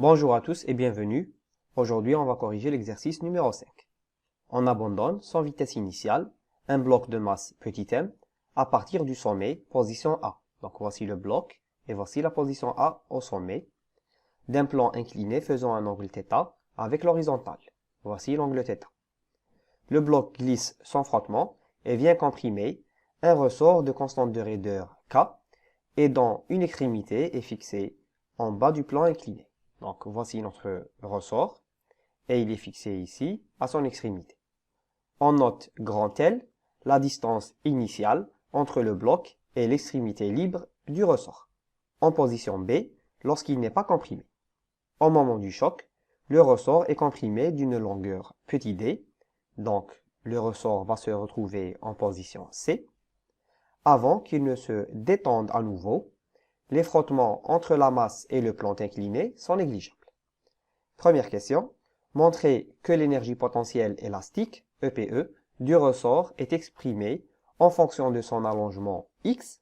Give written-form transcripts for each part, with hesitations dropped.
Bonjour à tous et bienvenue. Aujourd'hui, on va corriger l'exercice numéro 5. On abandonne, sans vitesse initiale, un bloc de masse petit m à partir du sommet, position A. Donc voici le bloc et voici la position A au sommet, d'un plan incliné faisant un angle θ avec l'horizontale. Voici l'angle θ. Le bloc glisse sans frottement et vient comprimer un ressort de constante de raideur K et dont une extrémité est fixée en bas du plan incliné. Donc voici notre ressort et il est fixé ici à son extrémité. On note grand L, la distance initiale entre le bloc et l'extrémité libre du ressort. En position B, lorsqu'il n'est pas comprimé. Au moment du choc, le ressort est comprimé d'une longueur petit d, donc le ressort va se retrouver en position C. Avant qu'il ne se détende à nouveau, les frottements entre la masse et le plan incliné sont négligeables. Première question, montrer que l'énergie potentielle élastique, EPE, du ressort est exprimée en fonction de son allongement x,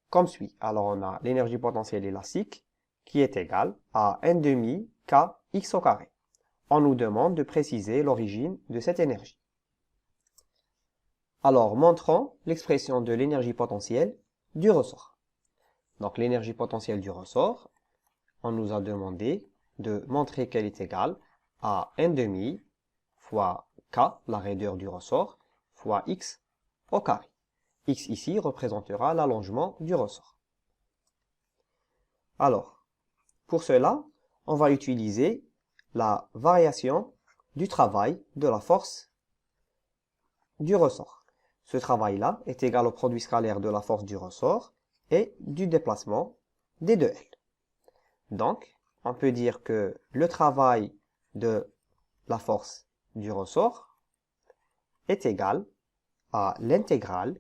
comme suit. Alors on a l'énergie potentielle élastique qui est égale à 1/2 kx au carré. On nous demande de préciser l'origine de cette énergie. Alors montrons l'expression de l'énergie potentielle du ressort. Donc l'énergie potentielle du ressort, on nous a demandé de montrer qu'elle est égale à 1/2 fois k, la raideur du ressort, fois x au carré. X ici représentera l'allongement du ressort. Alors, pour cela, on va utiliser la variation du travail de la force du ressort. Ce travail-là est égal au produit scalaire de la force du ressort et du déplacement des deux L. Donc, on peut dire que le travail de la force du ressort est égal à l'intégrale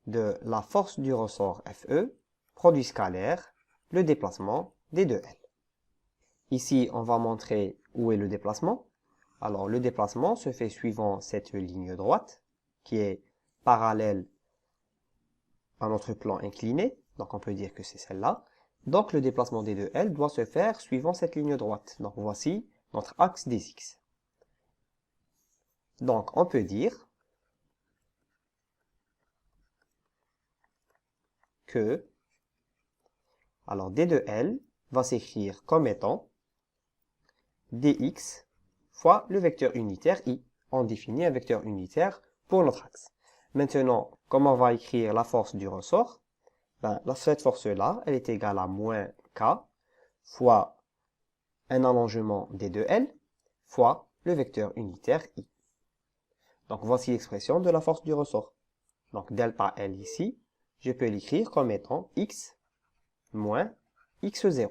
de la force du ressort Fe, produit scalaire, le déplacement des deux L. Ici, on va montrer où est le déplacement. Alors, le déplacement se fait suivant cette ligne droite, qui est parallèle à notre plan incliné. Donc, on peut dire que c'est celle-là. Donc, le déplacement des deux L doit se faire suivant cette ligne droite. Donc, voici notre axe des X. Donc, on peut dire que, alors, d de L va s'écrire comme étant dx fois le vecteur unitaire i. On définit un vecteur unitaire pour notre axe. Maintenant, comment on va écrire la force du ressort? Cette force-là, elle est égale à moins k fois un allongement des deux L fois le vecteur unitaire i. Donc voici l'expression de la force du ressort. Donc delta L ici, je peux l'écrire comme étant x moins x0.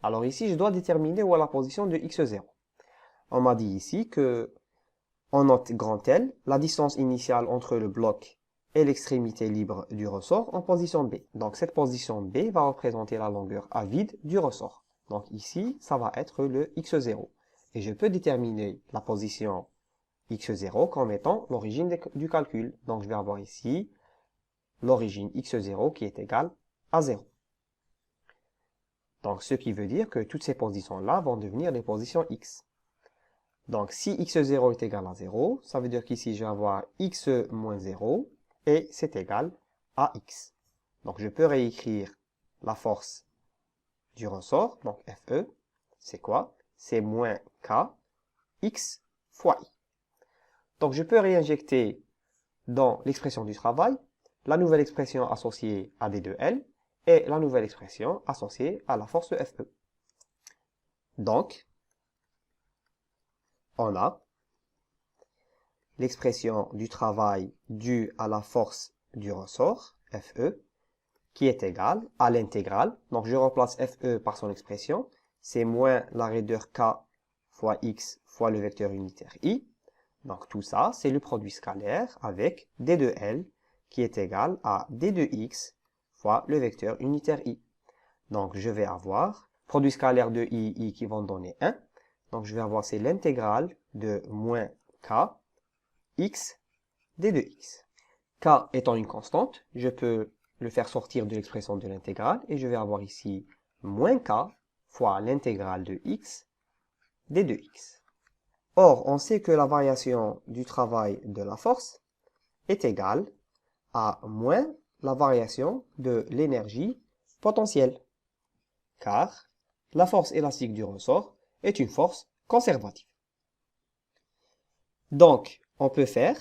Alors ici, je dois déterminer où est la position de x0. On m'a dit ici que, on note grand L, la distance initiale entre le bloc et l'extrémité libre du ressort en position B. Donc cette position B va représenter la longueur à vide du ressort. Donc ici, ça va être le x0. Et je peux déterminer la position x0 comme étant l'origine du calcul. Donc je vais avoir ici l'origine x0 qui est égale à 0. Donc ce qui veut dire que toutes ces positions-là vont devenir des positions x. Donc si x0 est égal à 0, ça veut dire qu'ici je vais avoir x moins 0 et c'est égal à x. Donc je peux réécrire la force du ressort, donc Fe, c'est quoi? C'est moins k, x fois i. Donc je peux réinjecter dans l'expression du travail la nouvelle expression associée à d2L et la nouvelle expression associée à la force Fe. Donc, on a l'expression du travail due à la force du ressort, Fe, qui est égale à l'intégrale. Donc je remplace Fe par son expression, c'est moins la raideur k fois x fois le vecteur unitaire i. Donc tout ça, c'est le produit scalaire avec d de L qui est égal à d de x fois le vecteur unitaire i. Donc je vais avoir produit scalaire de i qui vont donner 1. Donc je vais avoir, c'est l'intégrale de moins k x d de x. K étant une constante, je peux le faire sortir de l'expression de l'intégrale et je vais avoir ici moins k fois l'intégrale de x des 2x. Or, on sait que la variation du travail de la force est égale à moins la variation de l'énergie potentielle, car la force élastique du ressort est une force conservative. Donc, on peut faire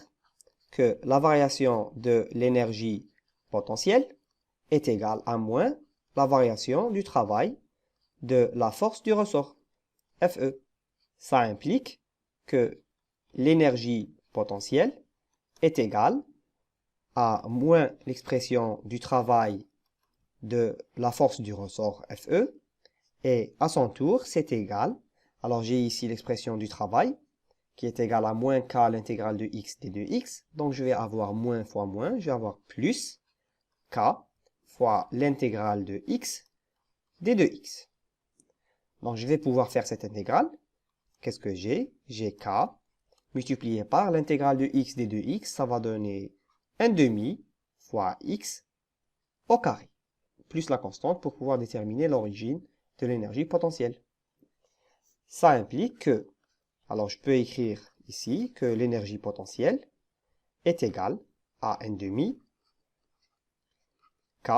que la variation de l'énergie potentielle est égale à moins la variation du travail de la force du ressort, Fe. Ça implique que l'énergie potentielle est égale à moins l'expression du travail de la force du ressort Fe, et à son tour, c'est égal, alors j'ai ici l'expression du travail, qui est égale à moins k l'intégrale de x des 2x, donc je vais avoir moins fois moins, je vais avoir plus k fois l'intégrale de x des 2x. Donc je vais pouvoir faire cette intégrale. Qu'est-ce que j'ai? J'ai k multiplié par l'intégrale de x des 2x, ça va donner 1/2 fois x au carré, plus la constante pour pouvoir déterminer l'origine de l'énergie potentielle. Ça implique que, alors je peux écrire ici que l'énergie potentielle est égale à 1/2 k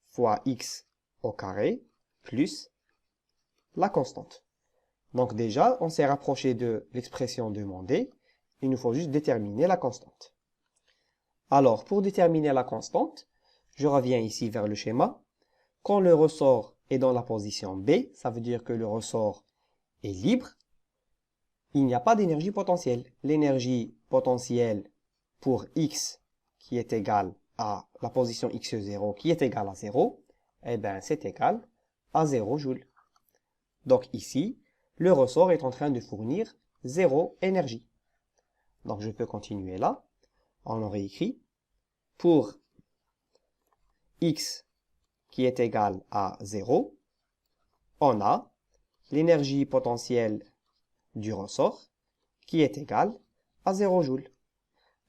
fois x au carré plus la constante. Donc déjà, on s'est rapproché de l'expression demandée. Il nous faut juste déterminer la constante. Alors, pour déterminer la constante, je reviens ici vers le schéma. Quand le ressort est dans la position B, ça veut dire que le ressort est libre. Il n'y a pas d'énergie potentielle. L'énergie potentielle pour x qui est égale à la position x0 qui est égale à 0, eh bien c'est égal à 0 joules. Donc ici, le ressort est en train de fournir 0 énergie. Donc je peux continuer là. On aurait écrit pour x qui est égal à 0, on a l'énergie potentielle du ressort qui est égale à 0 joules.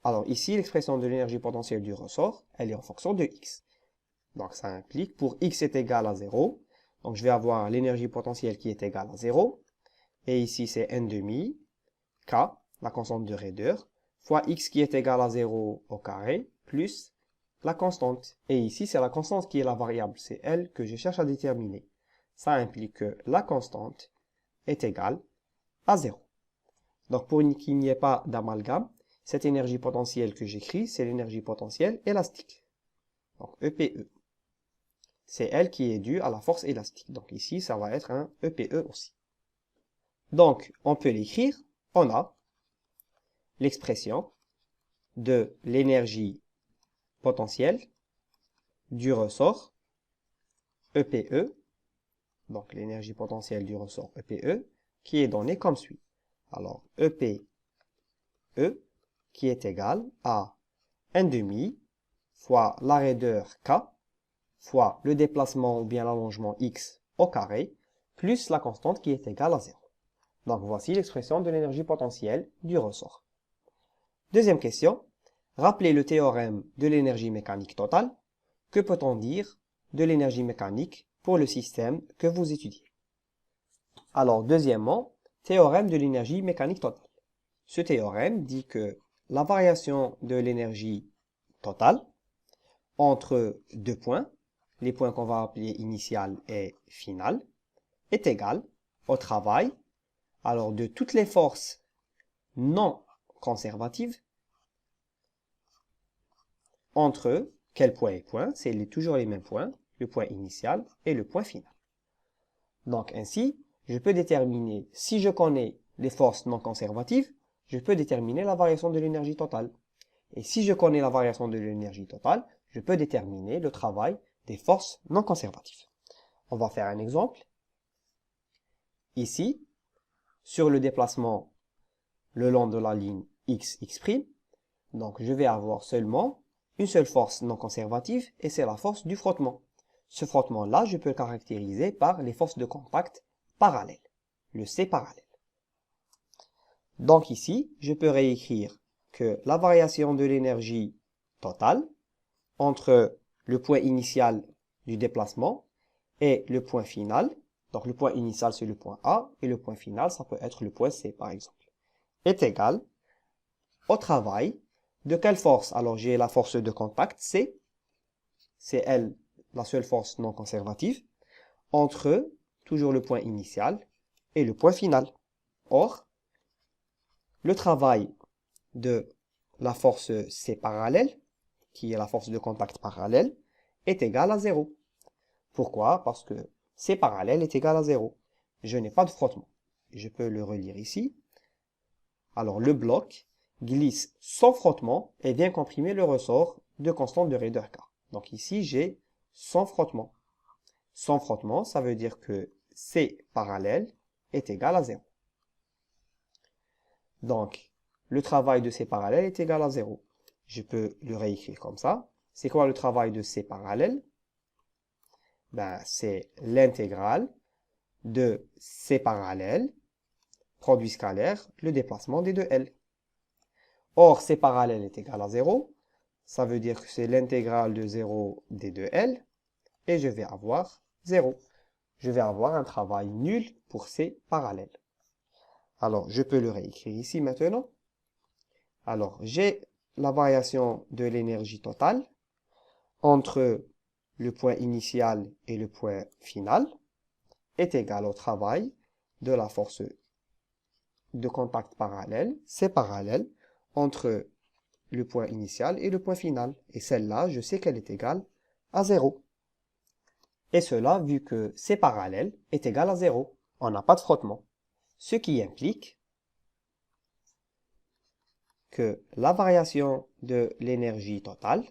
Alors ici, l'expression de l'énergie potentielle du ressort, elle est en fonction de x. Donc ça implique pour x est égal à 0, donc je vais avoir l'énergie potentielle qui est égale à 0, et ici c'est 1/2 k, la constante de raideur, fois x qui est égal à 0 au carré, plus la constante. Et ici c'est la constante qui est la variable, c'est elle que je cherche à déterminer. Ça implique que la constante est égale à 0. Donc pour qu'il n'y ait pas d'amalgame, cette énergie potentielle que j'écris, c'est l'énergie potentielle élastique. Donc EPE. C'est elle qui est due à la force élastique. Donc ici, ça va être un EPE aussi. Donc, on peut l'écrire. On a l'expression de l'énergie potentielle du ressort EPE. Donc l'énergie potentielle du ressort EPE qui est donnée comme suit. Alors EPE qui est égal à 1/2 fois la raideur K fois le déplacement ou bien l'allongement x au carré, plus la constante qui est égale à 0. Donc voici l'expression de l'énergie potentielle du ressort. Deuxième question. Rappelez le théorème de l'énergie mécanique totale. Que peut-on dire de l'énergie mécanique pour le système que vous étudiez? Alors deuxièmement, théorème de l'énergie mécanique totale. Ce théorème dit que la variation de l'énergie totale entre deux points, les points qu'on va appeler initial et final, est égale au travail, alors de toutes les forces non conservatives, entre quel point et point, c'est toujours les mêmes points, le point initial et le point final. Donc ainsi, je peux déterminer, si je connais les forces non conservatives, je peux déterminer la variation de l'énergie totale. Et si je connais la variation de l'énergie totale, je peux déterminer le travail des forces non conservatives. On va faire un exemple. Ici, sur le déplacement le long de la ligne x, x', donc je vais avoir seulement une seule force non conservative et c'est la force du frottement. Ce frottement-là, je peux le caractériser par les forces de contact parallèles, le C parallèle. Donc ici, je peux réécrire que la variation de l'énergie totale entre le point initial du déplacement et le point final, donc le point initial c'est le point A, et le point final ça peut être le point C par exemple, est égal au travail de quelle force? Alors j'ai la force de contact C, c'est elle la seule force non conservative, entre toujours le point initial et le point final. Or, le travail de la force C parallèle, qui est la force de contact parallèle, est égal à 0. Pourquoi? Parce que C parallèle est égal à 0. Je n'ai pas de frottement. Je peux le relire ici. Alors, le bloc glisse sans frottement et vient comprimer le ressort de constante de raideur K. Donc ici, j'ai sans frottement. Sans frottement, ça veut dire que C parallèle est égal à 0. Donc, le travail de C parallèle est égal à 0. Je peux le réécrire comme ça. C'est quoi le travail de C parallèle? Ben, c'est l'intégrale de C parallèle, produit scalaire, le déplacement des deux L. Or, C parallèle est égal à 0. Ça veut dire que c'est l'intégrale de 0 des deux L. Et je vais avoir 0. Je vais avoir un travail nul pour C parallèle. Alors, je peux le réécrire ici maintenant. Alors, j'ai la variation de l'énergie totale entre le point initial et le point final est égale au travail de la force de contact parallèle, C parallèle, entre le point initial et le point final. Et celle-là, je sais qu'elle est égale à 0. Et cela, vu que C parallèle est égal à 0. On n'a pas de frottement. Ce qui implique que la variation de l'énergie totale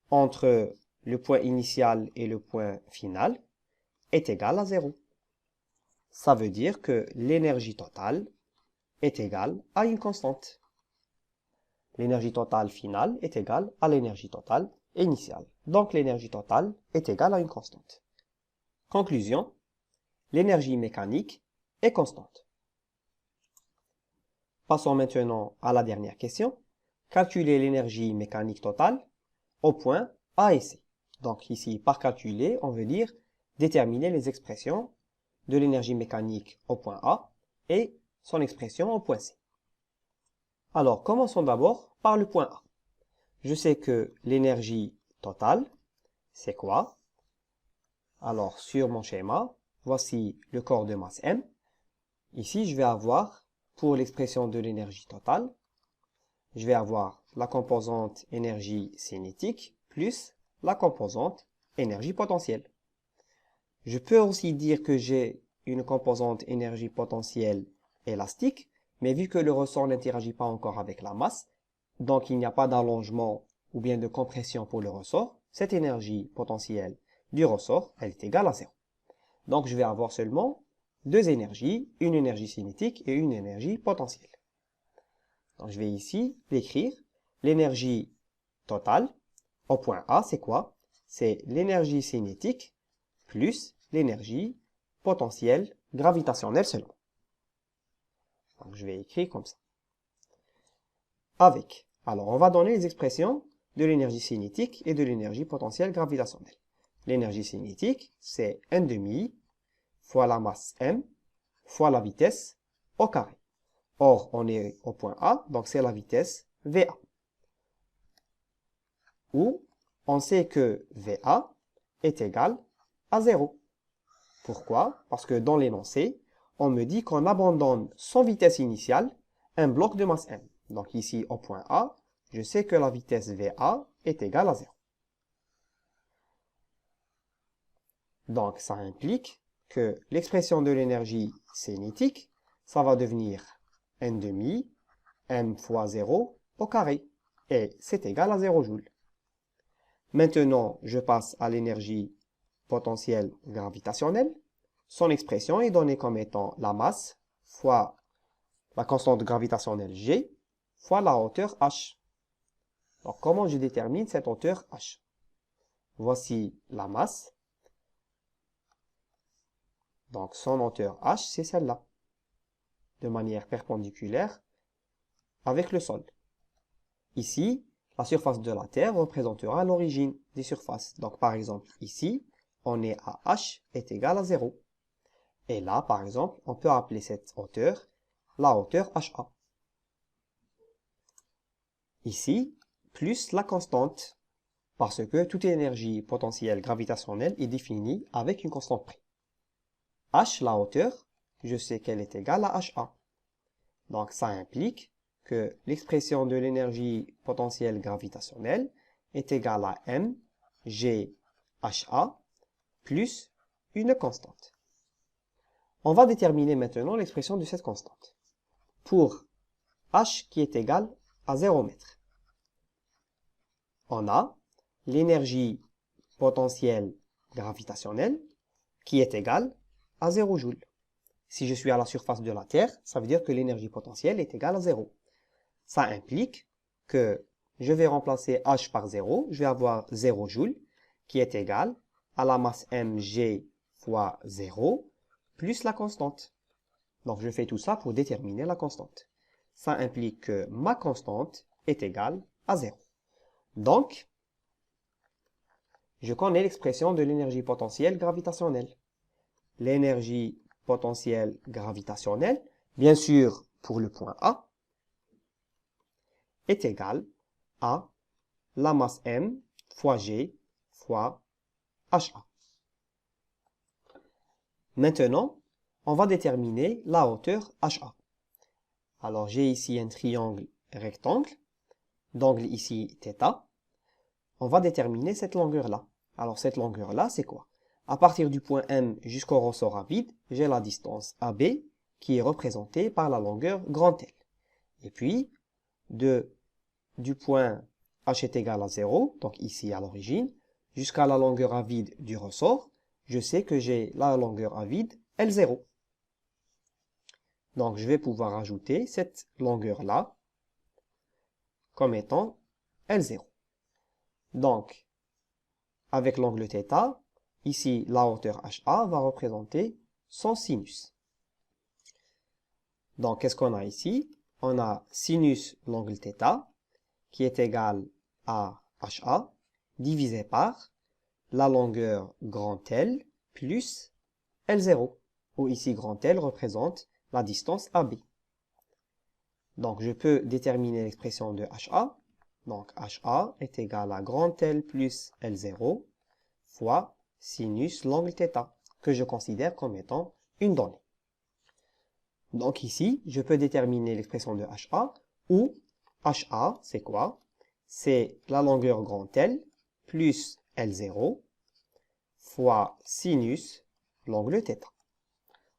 entre le point initial et le point final est égale à 0. Ça veut dire que l'énergie totale est égale à une constante. L'énergie totale finale est égale à l'énergie totale initiale. Donc l'énergie totale est égale à une constante. Conclusion, l'énergie mécanique est constante. Passons maintenant à la dernière question. Calculer l'énergie mécanique totale au point A et C. Donc ici, par calculer, on veut dire déterminer les expressions de l'énergie mécanique au point A et son expression au point C. Alors, commençons d'abord par le point A. Je sais que l'énergie totale, c'est quoi? Alors, sur mon schéma, voici le corps de masse M. Ici, je vais avoir, pour l'expression de l'énergie totale, je vais avoir la composante énergie cinétique plus la composante énergie potentielle. Je peux aussi dire que j'ai une composante énergie potentielle élastique, mais vu que le ressort n'interagit pas encore avec la masse, donc il n'y a pas d'allongement ou bien de compression pour le ressort, cette énergie potentielle du ressort, elle est égale à 0. Donc je vais avoir seulement deux énergies, une énergie cinétique et une énergie potentielle. Donc je vais ici l'écrire. L'énergie totale au point A, c'est quoi? C'est l'énergie cinétique plus l'énergie potentielle gravitationnelle seulement. Donc je vais écrire comme ça. Avec. Alors on va donner les expressions de l'énergie cinétique et de l'énergie potentielle gravitationnelle. L'énergie cinétique, c'est 1/2 fois la masse m fois la vitesse au carré. Or, on est au point A, donc c'est la vitesse VA. Ou, on sait que VA est égal à 0. Pourquoi? Parce que dans l'énoncé, on me dit qu'on abandonne sans vitesse initiale un bloc de masse m. Donc ici, au point A, je sais que la vitesse VA est égale à 0. Donc ça implique que l'expression de l'énergie cinétique, ça va devenir 1/2 m fois 0 au carré. Et c'est égal à 0 joules. Maintenant, je passe à l'énergie potentielle gravitationnelle. Son expression est donnée comme étant la masse fois la constante gravitationnelle g fois la hauteur h. Donc, comment je détermine cette hauteur h? Voici la masse. Donc, son hauteur h, c'est celle-là, de manière perpendiculaire avec le sol. Ici, la surface de la Terre représentera l'origine des surfaces. Donc, par exemple, ici, on est à h est égal à 0. Et là, par exemple, on peut appeler cette hauteur la hauteur HA. Ici, plus la constante, parce que toute énergie potentielle gravitationnelle est définie avec une constante près. H, la hauteur, je sais qu'elle est égale à HA. Donc ça implique que l'expression de l'énergie potentielle gravitationnelle est égale à mgHA plus une constante. On va déterminer maintenant l'expression de cette constante. Pour H qui est égal à 0 mètre, on a l'énergie potentielle gravitationnelle qui est égale à 0 joule. Si je suis à la surface de la Terre, ça veut dire que l'énergie potentielle est égale à 0. Ça implique que je vais remplacer H par 0, je vais avoir 0 joule qui est égal à la masse mg fois 0 plus la constante. Donc je fais tout ça pour déterminer la constante. Ça implique que ma constante est égale à 0. Donc, je connais l'expression de l'énergie potentielle gravitationnelle. L'énergie potentielle gravitationnelle, bien sûr pour le point A, est égale à la masse m fois g fois HA. Maintenant, on va déterminer la hauteur HA. Alors j'ai ici un triangle rectangle, d'angle ici θ. On va déterminer cette longueur-là. Alors cette longueur-là, c'est quoi? À partir du point M jusqu'au ressort à vide, j'ai la distance AB qui est représentée par la longueur grand L. Et puis, du point H est égal à 0, donc ici à l'origine, jusqu'à la longueur à vide du ressort, je sais que j'ai la longueur à vide L0. Donc je vais pouvoir ajouter cette longueur-là comme étant L0. Donc, avec l'angle θ, ici la hauteur HA va représenter son sinus. Donc qu'est-ce qu'on a ici? On a sinus l'angle θ qui est égal à HA divisé par la longueur grand L plus L0, où ici grand L représente la distance AB. Donc je peux déterminer l'expression de HA. Donc HA est égal à grand L plus L0 fois sinus l'angle θ, que je considère comme étant une donnée. Donc ici, je peux déterminer l'expression de HA, où HA, c'est quoi? C'est la longueur grand L plus L0 fois sinus l'angle θ.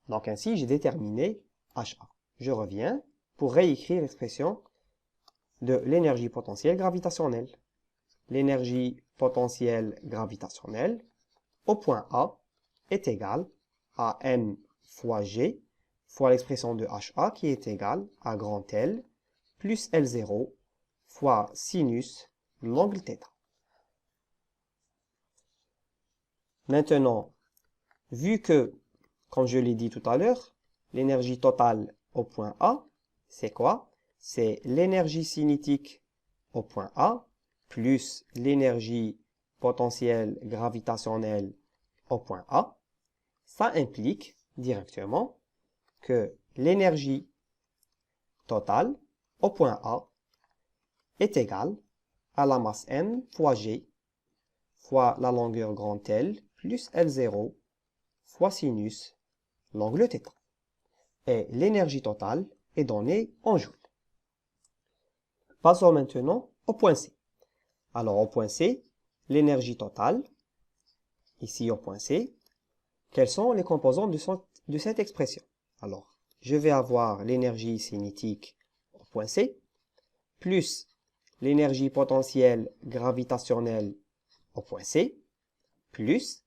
Donc ainsi, j'ai déterminé HA. Je reviens pour réécrire l'expression de l'énergie potentielle gravitationnelle. L'énergie potentielle gravitationnelle au point A est égale à m fois g fois l'expression de HA qui est égale à grand L plus L0 fois sinus l'angle θ. Maintenant, vu que, comme je l'ai dit tout à l'heure, l'énergie totale au point A, c'est quoi? C'est l'énergie cinétique au point A plus l'énergie potentielle gravitationnelle au point A. Ça implique directement que l'énergie totale au point A est égale à la masse m fois g fois la longueur grand L plus L0 fois sinus l'angle θ. Et l'énergie totale est donnée en joules. Passons maintenant au point C. Alors au point C, l'énergie totale, ici au point C, quels sont les composants de cette expression? Alors, je vais avoir l'énergie cinétique au point C, plus l'énergie potentielle gravitationnelle au point C, plus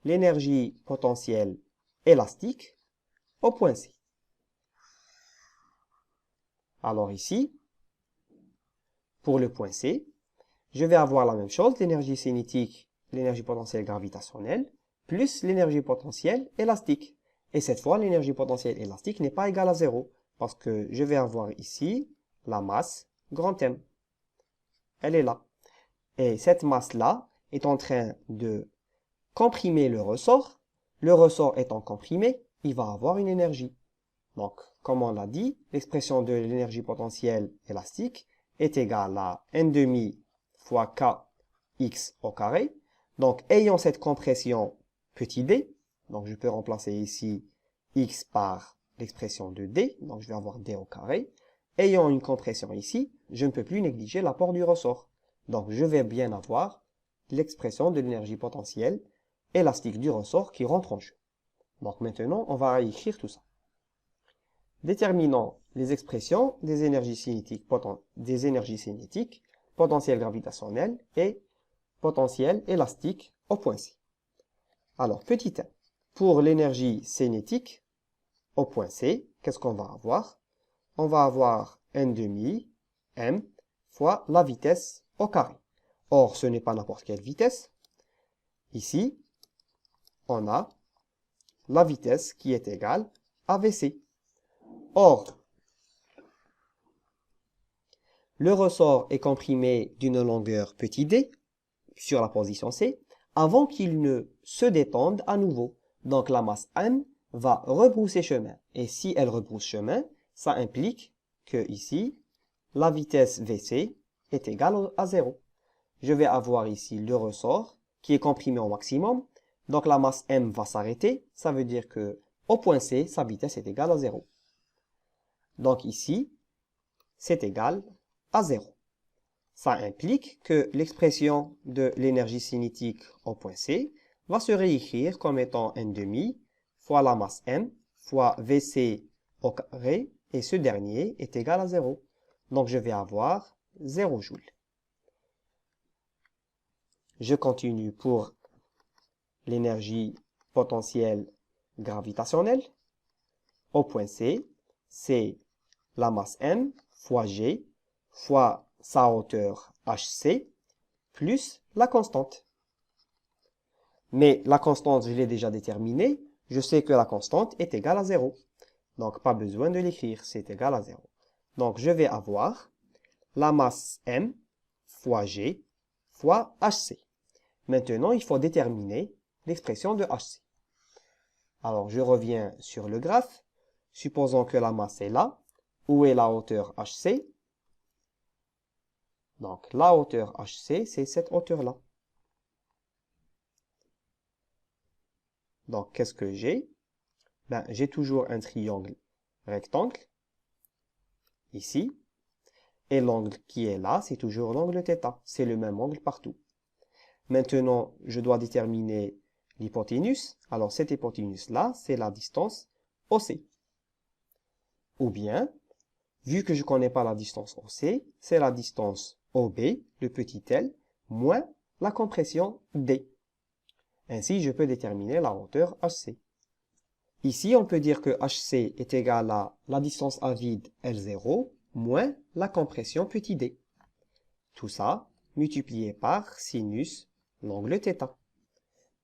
l'énergie potentielle élastique au point C. Alors ici, pour le point C, je vais avoir la même chose, l'énergie cinétique, l'énergie potentielle gravitationnelle, plus l'énergie potentielle élastique. Et cette fois, l'énergie potentielle élastique n'est pas égale à 0, parce que je vais avoir ici la masse grand M. Elle est là. Et cette masse-là est en train de comprimer le ressort. Le ressort étant comprimé, il va avoir une énergie. Donc, comme on l'a dit, l'expression de l'énergie potentielle élastique est égale à n demi fois k x au carré. Donc, ayant cette compression petit d, donc je peux remplacer ici x par l'expression de d, donc je vais avoir d au carré. Ayant une compression ici, je ne peux plus négliger l'apport du ressort. Donc, je vais bien avoir l'expression de l'énergie potentielle élastique du ressort qui rentre en jeu. Donc maintenant, on va écrire tout ça. Déterminons les expressions des énergies cinétiques, potentiel gravitationnel et potentiel élastique au point C. Alors, petit 1. Pour l'énergie cinétique au point C, qu'est-ce qu'on va avoir? On va avoir n demi m fois la vitesse au carré. Or, ce n'est pas n'importe quelle vitesse. Ici, on a la vitesse qui est égale à Vc. Or, le ressort est comprimé d'une longueur petit d sur la position C avant qu'il ne se détende à nouveau. Donc la masse m va rebrousser chemin. Et si elle rebrousse chemin, ça implique que ici, la vitesse Vc est égale à 0. Je vais avoir ici le ressort qui est comprimé au maximum. Donc la masse m va s'arrêter. Ça veut dire que au point C, sa vitesse est égale à 0. Donc ici, c'est égal à 0. Ça implique que l'expression de l'énergie cinétique au point C va se réécrire comme étant n demi fois la masse m fois Vc au carré, et ce dernier est égal à 0. Donc je vais avoir 0 joules. Je continue pour l'énergie potentielle gravitationnelle. Au point C, c'est la masse m fois g fois sa hauteur hc plus la constante. Mais la constante, je l'ai déjà déterminée. Je sais que la constante est égale à 0. Donc, pas besoin de l'écrire, c'est égal à 0. Donc, je vais avoir la masse m fois g fois hc. Maintenant, il faut déterminer l'expression de hc. Alors, je reviens sur le graphe. Supposons que la masse est là. Où est la hauteur hc? Donc, la hauteur hc, c'est cette hauteur-là. Donc, qu'est-ce que j'ai? Ben, j'ai toujours un triangle rectangle, ici. Et l'angle qui est là, c'est toujours l'angle θ. C'est le même angle partout. Maintenant, je dois déterminer l'hypoténuse. Alors, cette hypoténuse-là, c'est la distance OC. Ou bien, vu que je ne connais pas la distance OC, c'est la distance OB, le petit l, moins la compression D. Ainsi, je peux déterminer la hauteur HC. Ici, on peut dire que HC est égal à la distance à vide L0 moins la compression petit d. Tout ça multiplié par sinus l'angle θ.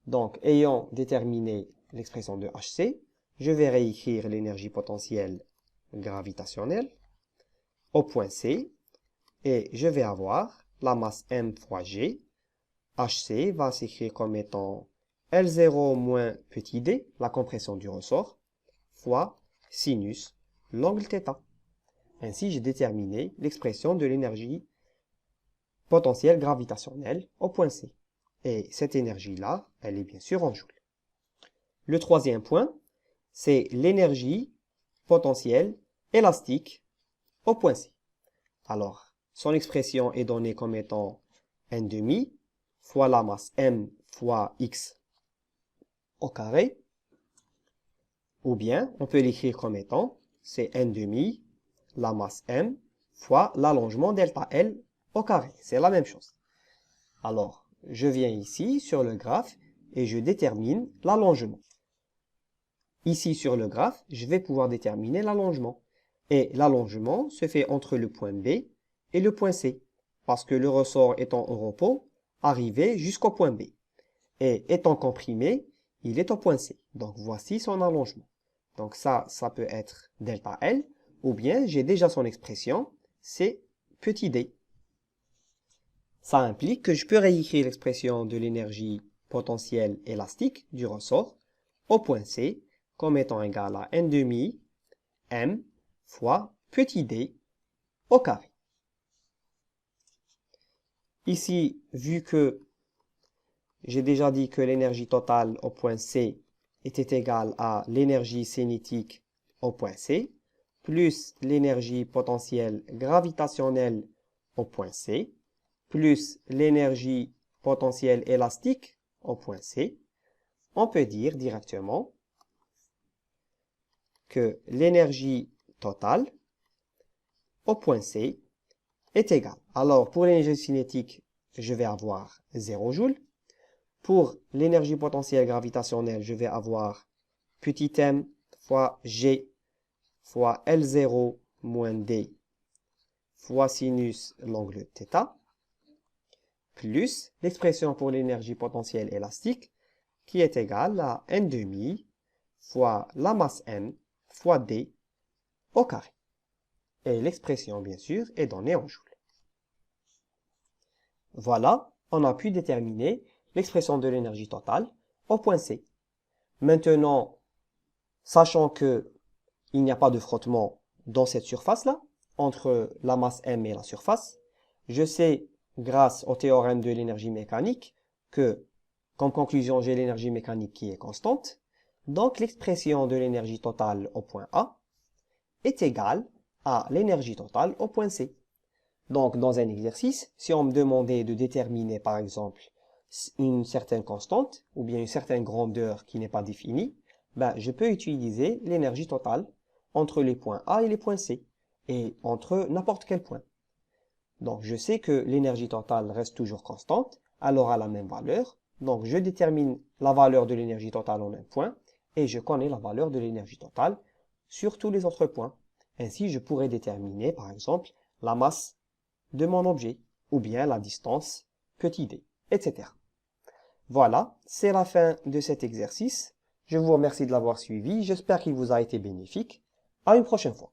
Donc, ayant déterminé l'expression de HC, je vais réécrire l'énergie potentielle gravitationnelle au point C, et je vais avoir la masse m fois g. HC va s'écrire comme étant L0 moins petit d, la compression du ressort, fois sinus l'angle θ. Ainsi, j'ai déterminé l'expression de l'énergie potentielle gravitationnelle au point C. Et cette énergie-là, elle est bien sûr en joules. Le troisième point, c'est l'énergie potentielle élastique au point C. Alors, son expression est donnée comme étant n demi fois la masse m fois x au carré. Ou bien, on peut l'écrire comme étant, c'est n demi la masse m fois l'allongement delta L au carré. C'est la même chose. Alors, je viens ici sur le graphe et je détermine l'allongement. Ici sur le graphe, je vais pouvoir déterminer l'allongement. Et l'allongement se fait entre le point B et le point C, parce que le ressort étant au repos, arrivé jusqu'au point B. Et étant comprimé, il est au point C. Donc voici son allongement. Donc ça peut être delta L, ou bien j'ai déjà son expression, c'est petit d. Ça implique que je peux réécrire l'expression de l'énergie potentielle élastique du ressort au point C comme étant égal à n demi m fois petit d au carré. Ici, vu que j'ai déjà dit que l'énergie totale au point C était égale à l'énergie cinétique au point C, plus l'énergie potentielle gravitationnelle au point C, plus l'énergie potentielle élastique au point C, on peut dire directement que l'énergie totale au point C est égale. Alors, pour l'énergie cinétique, je vais avoir 0 joule. Pour l'énergie potentielle gravitationnelle, je vais avoir petit m fois g fois L0 moins d fois sinus l'angle θ, plus l'expression pour l'énergie potentielle élastique, qui est égale à n demi fois la masse m fois d au carré. Et l'expression, bien sûr, est donnée en joules. Voilà, on a pu déterminer l'expression de l'énergie totale au point C. Maintenant, sachant qu'il n'y a pas de frottement dans cette surface-là, entre la masse m et la surface, je sais, grâce au théorème de l'énergie mécanique, que, comme conclusion, j'ai l'énergie mécanique qui est constante. Donc, l'expression de l'énergie totale au point A est égale à l'énergie totale au point C. Donc, dans un exercice, si on me demandait de déterminer, par exemple, une certaine constante, ou bien une certaine grandeur qui n'est pas définie, ben, je peux utiliser l'énergie totale entre les points A et les points C, et entre n'importe quel point. Donc, je sais que l'énergie totale reste toujours constante, elle aura la même valeur, donc je détermine la valeur de l'énergie totale en un point, et je connais la valeur de l'énergie totale sur tous les autres points. Ainsi, je pourrais déterminer, par exemple, la masse de mon objet, ou bien la distance, petit d, etc. Voilà, c'est la fin de cet exercice. Je vous remercie de l'avoir suivi, j'espère qu'il vous a été bénéfique. À une prochaine fois.